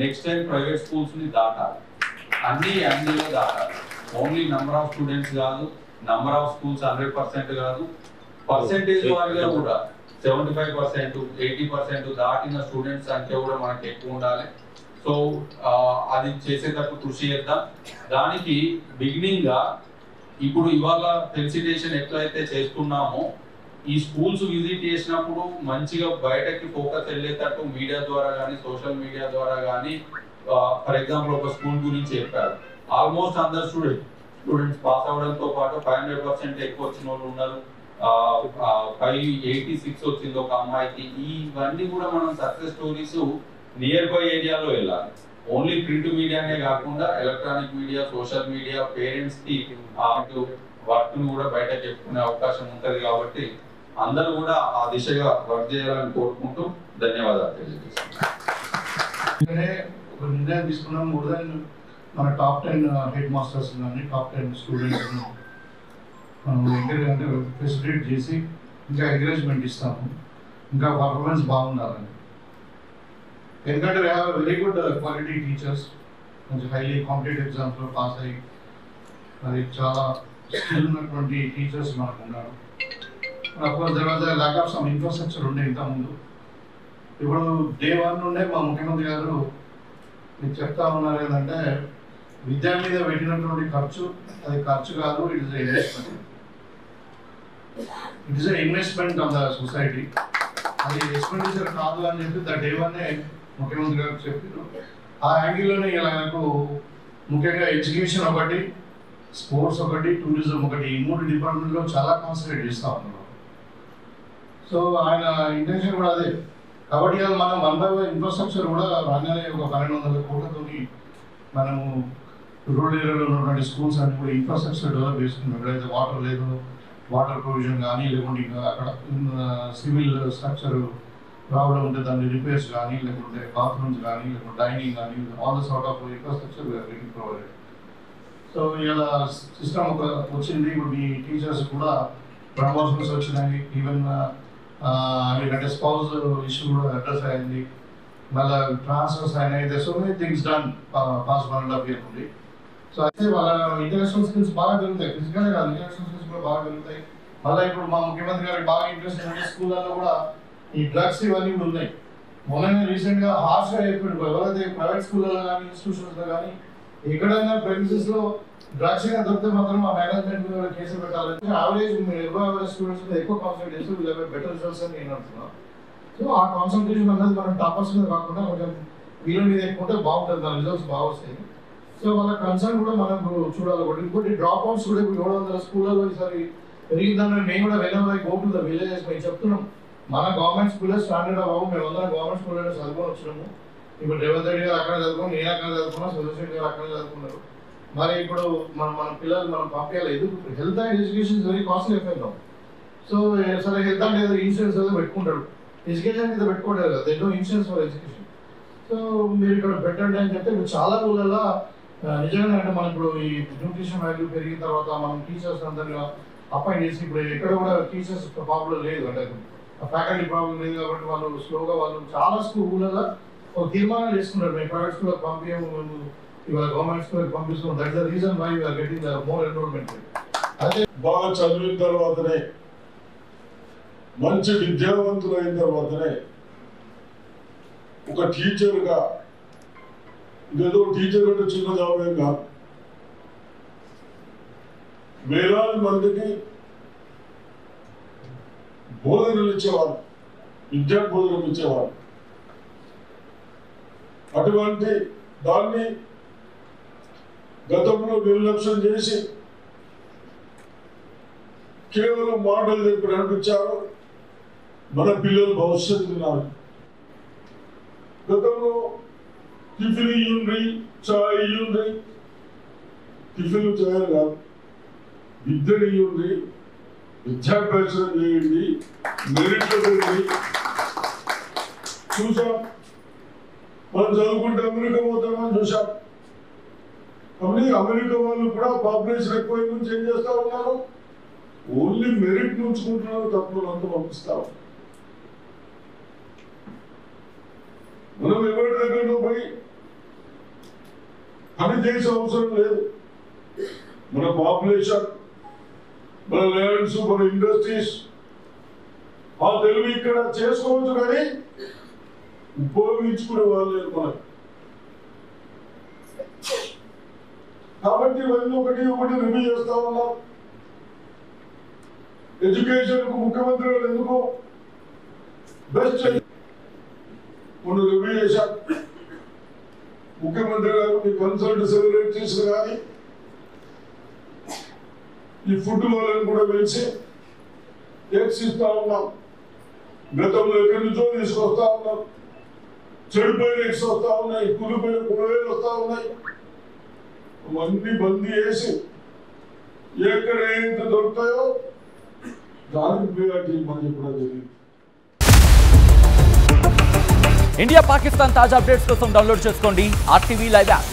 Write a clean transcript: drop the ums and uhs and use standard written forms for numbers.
Next time private schools ని దాటాలి, అన్నిలో దాటాలి. ఓన్లీ నంబర్ ఆఫ్ స్టూడెంట్స్ కాదు, నంబర్ ఆఫ్ స్కూల్స్ 100% కాదు, పర్సెంటేజ్ వారిగా కూడా 75%, 80% దాటిన స్టూడెంట్స్ సంఖ్య కూడా మనకి ఎక్కువ ఉండాలి. సో అది చేసేటప్పుడు కృషి చేద్దాం. దానికి బిగినింగ్ గా ఇప్పుడు ఇవాళ ఫెలిసిటేషన్ ఎట్లయితే చేస్తున్నామో, ఈ స్కూల్స్ విజిట్ చేసినప్పుడు మంచిగా బయటకి ఫోకస్ వెళ్ళేటట్టు మీడియా ద్వారా కానీ, సోషల్ మీడియా ద్వారా కానీ, ఫర్ ఎగ్జాంపుల్ ఒక స్కూల్ గురించి చెప్పారు, ఆల్మోస్ట్ అందరు స్టూడెంట్స్ పాస్ అవడంతో పాటు 500% ఎక్కువ వచ్చిన వాళ్ళు ఉన్నారు, 586 వచ్చింది ఒక అమ్మాయికి. ఇవన్నీ కూడా మనం సక్సెస్ స్టోరీస్ నియర్ బై ఏరియాలో వెళ్ళాలి. ఓన్లీ ప్రింట్ మీడియానే కాకుండా electronic media, social media, parents కి వర్క్ ను కూడా బయట చెప్పుకునే అవకాశం ఉంటది. కాబట్టి అందరూ కూడా ఆ దిశగా వర్క్ చేయాలని కోరుకుంటూ ధన్యవాదాలు తెలియజేస్తున్నాను. ఒక నిర్ణయం తీసుకున్నాం. మోర్ దెన్ మన టాప్ 10 హెడ్ మాస్టర్స్ కానీ, టాప్ 10 స్టూడెంట్స్ మనం అంటే ఫెసిలిటేట్ చేసి ఇంకా ఎంకరేజ్మెంట్ ఇస్తాము, ఇంకా పర్ఫార్మెన్స్ బాగుండాలని. ఎందుకంటే we have very good quality teachers, కొంచెం హైలీ కాంపిటేటివ్ ఎగ్జామ్స్లో పాస్ అయ్యి మరి చాలా స్కిల్ ఉన్నటువంటి టీచర్స్ మనకు ఉన్నారు. Of course there was lack of some infrastructure ఉండే ఇంతకుముందు. ఇప్పుడు డే 1 నుండే మా ముఖ్యమంత్రి గారు మీకు చెప్తా ఉన్నారు ఏంటంటే, విద్య మీద పెట్టినటువంటి ఖర్చు అది ఖర్చు కాదు, it is investment. It is investment of the society, అది ఎక్స్పెండిచర్ కాదు అని చెప్పి డే 1 ముఖ్యమంత్రి గారు చెప్పారు. ఆ యాంగిల్లోనే ఇలా నాకు ముఖ్యంగా ఎడ్యుకేషన్ ఒకటి, స్పోర్ట్స్ ఒకటి, టూరిజం ఒకటి, ఈ 3 డిపార్ట్మెంట్లో చాలా కాన్సన్ట్రేట్ చేస్తూ ఉన్నారు. సో ఆయన ఇంటెన్షన్ కూడా అదే. కాబట్టి మనం 1/1 ఇన్ఫ్రాస్ట్రక్చర్ కూడా రాగానే ఒక 1200 కోట్లతో మనము రూరల్ ఏరియాలో ఉన్నటువంటి స్కూల్స్ అన్ని కూడా ఇన్ఫ్రాస్ట్రక్చర్ డెవలప్ చేసుకున్నాం. ఎక్కడైతే వాటర్ లేదు, వాటర్ ప్రొవిజన్ కానీ, లేకుంటే ఇంకా అక్కడ సివిల్ స్ట్రక్చర్ ప్రాబ్లం ఉంటే దాన్ని రిపేర్స్ కానీ, లేకుంటే బాత్రూమ్స్ కానీ, లేకుంటే డైనింగ్ కానీ, all the sort of infrastructure getting provided. So ఇలా సిస్టమ్ ఒక వచ్చింది. ఇప్పుడు మీ టీచర్స్ కూడా ప్రమోషన్స్ వచ్చినాయి, ఈవెన్ అంటే స్పౌజ్ ఇష్యూ కూడా అడ్రస్ అయింది, మళ్ళీ ట్రాన్స్ఫర్స్ అయినాయి. So many things done past 1.5 year నుండి. సో అయితే వాళ్ళ ఇంటర్నేషనల్ స్కిల్స్ బాగా పెరుగుతాయి, ఫిజికల్ కాదు, ఇంటర్నేషనల్ స్కిల్స్ కూడా బాగా పెరుగుతాయి. మళ్ళీ ఇప్పుడు మా ముఖ్యమంత్రి గారికి బాగా ఇంట్రెస్ట్ ఉంటే స్కూళ్ళల్లో కూడా ఈ డ్రగ్స్ ఇవన్నీ కూడా ఉన్నాయి. మొన్ననే రీసెంట్గా హార్ష్గా అయిపోయింది, ఎవరైతే ప్రైవేట్ స్కూళ్ళలో కానీ, ఇన్స్టిట్యూషన్స్లో కానీ ఎక్కడైనా ప్రెమిసెస్లో డ్రగ్స్ గా దొరికితే మాత్రం ఆ మేనేజ్మెంట్ మీద కేసులు పెట్టాలంటే యావరేజ్ ఎవరేజ్ స్టూడెంట్స్ మీద ఎక్కువ కాన్సన్ట్రేట్ చేస్తే వీళ్ళ బెటర్ రిజల్ట్స్ అని నేను అంటున్నాను. సో ఆ కాన్సన్ట్రేషన్ అనేది మనం టాపర్స్ మీద కాకుండా కొంచెం వీళ్ళ మీద ఎక్కువ ఉంటే బాగుంటుంది, దాని రిజల్ట్స్ బాగా వస్తాయి. సో వాళ్ళ కన్సర్న్ కూడా మనం చూడాలి. ఒకటి ఇంకోటి డ్రాప్ అవుట్స్ కూడా ఇప్పుడు 700 స్కూళ్ళలో ఈసారి పెరిగిందని మేము కూడా వెళ్ళాలి. గో టు ద విలేజెస్ మేము చెప్తున్నాం. మన గవర్నమెంట్ స్కూల్లో స్టాండర్డ్ అవ్వవు, మేము అందరం గవర్నమెంట్ స్కూల్లో చదువుకొని వచ్చినాము. ఇప్పుడు రేవంత్ రెడ్డి గారు అక్కడ చదువుకున్నాం, నేను అక్కడ చదువుకున్నా, సుదర్శన్ గారు అక్కడ చదువుకున్నారు. మరి ఇప్పుడు మన పిల్లలు మనం పంపించాలి. ఎందుకు health and education is very costly effect. So సరే హెల్త్ అంటే ఏదో ఇన్సూరెన్స్ ఏదో పెట్టుకుంటాడు, ఎడ్యుకేషన్ మీద పెట్టుకోవట్లేదు కదా, ఏదో ఇన్సూరెన్స్ ఫర్ ఎడ్యుకేషన్. సో మీరు ఇక్కడ పెట్టండి అని చెప్తే ఇప్పుడు చాలా ఊళ్ళలో నిజంగా అంటే మనం ఇప్పుడు ఈ న్యూట్రిషన్ వాల్యూ పెరిగిన తర్వాత మనం టీచర్స్ అందరిగా అపాయింట్ చేసి ఇప్పుడు ఎక్కడ కూడా టీచర్స్ ప్రాబ్లం లేదు, అంటే ఫ్యాకల్టీ ప్రాబ్లం లేదు. కాబట్టి వాళ్ళు స్లోగా వాళ్ళు చాలా స్కూళ్ళలో ఒక తీర్మానాలు చేసుకున్నారు, మేము ప్రైవేట్ స్కూల్కి పంపించాము, మేము ఇవాళ గవర్నమెంట్ స్కూల్కి పంపిస్తున్నాం. That is the reason why we are getting the more enrolment. అదే బాగా చదివిన తర్వాతనే, మంచి విద్యావంతులైన తర్వాతనే ఒక టీచర్గా, ఇదేదో టీచర్ అంటే చిన్న జాబ్ ఏం కాదు, వేలాది మందికి బోధనలు ఇచ్చేవారు, విద్యా బోధనలు ఇచ్చేవారు. అటువంటి దాన్ని గతంలో నిర్లక్ష్యం చేసి కేవలం మాటలు చెప్పి నడిపించారు. మన పిల్లలు భవిష్యత్తు ఉన్నారు. గతంలో టిఫిన్ ఇయ్యండి, చాయ్ ఇయ్యండి, టిఫిన్ చాయ్ కాదు, విద్యను ఇయ్యండి, విద్యాభ్యాసం చేయండి, మెరిట్ పెరిగి చూసాం. మనం చదువుకుంటే అమెరికా పోతామని చూసాం. అమెరికా వాళ్ళు కూడా పాపులేషన్ ఎక్కువ నుంచి ఏం చేస్తా ఉన్నారు, ఓన్లీ మెరిట్ ఉంచుకుంటున్నారు, తప్పులు అంతా పంపిస్తాం. మనం ఎవరి దగ్గర పోయి చేసే అవసరం లేదు. మన పాపులేషన్, మన ల్యాండ్స్, మన ఇండస్ట్రీస్, ఆ తెలివి ఇక్కడ చేసుకోవచ్చు, కానీ ఉపయోగించుకునే వాళ్ళు లేదు మనకు. కాబట్టి ఇవన్నీ ఒకటి రివ్యూ చేస్తా ఉన్నాం. ఎడ్యుకేషన్ కు ముఖ్యమంత్రి గారు ఎందుకు బెస్ట్ మనం రివ్యూ చేశాం. ముఖ్యమంత్రి గారు మీ కన్సల్ట్ సెక్రటరీస్ కానీ ఈ ఫుడ్ వాళ్ళని కూడా పిలిచి ఎక్స్ ఇస్తా ఉన్నాం. గతంలో ఎక్కడి నుంచో తీసుకొస్తా ఉన్నాం. చెడిపోయిన ఎక్స్ వస్తా ఉన్నాయి, కులిపోయిన కూరగాయలు వస్తా ఉన్నాయి. అవన్నీ బందీ చేసి ఎక్కడ ఎంత దొరుకుతాయో దానికి ప్రియారిటీ ఇవ్వమని కూడా జరిగింది. ఇండియా పాకిస్తాన్ తాజా అప్డేట్స్ కోసం డౌన్లోడ్ చేసుకోండి RTV లైవ్ యాప్.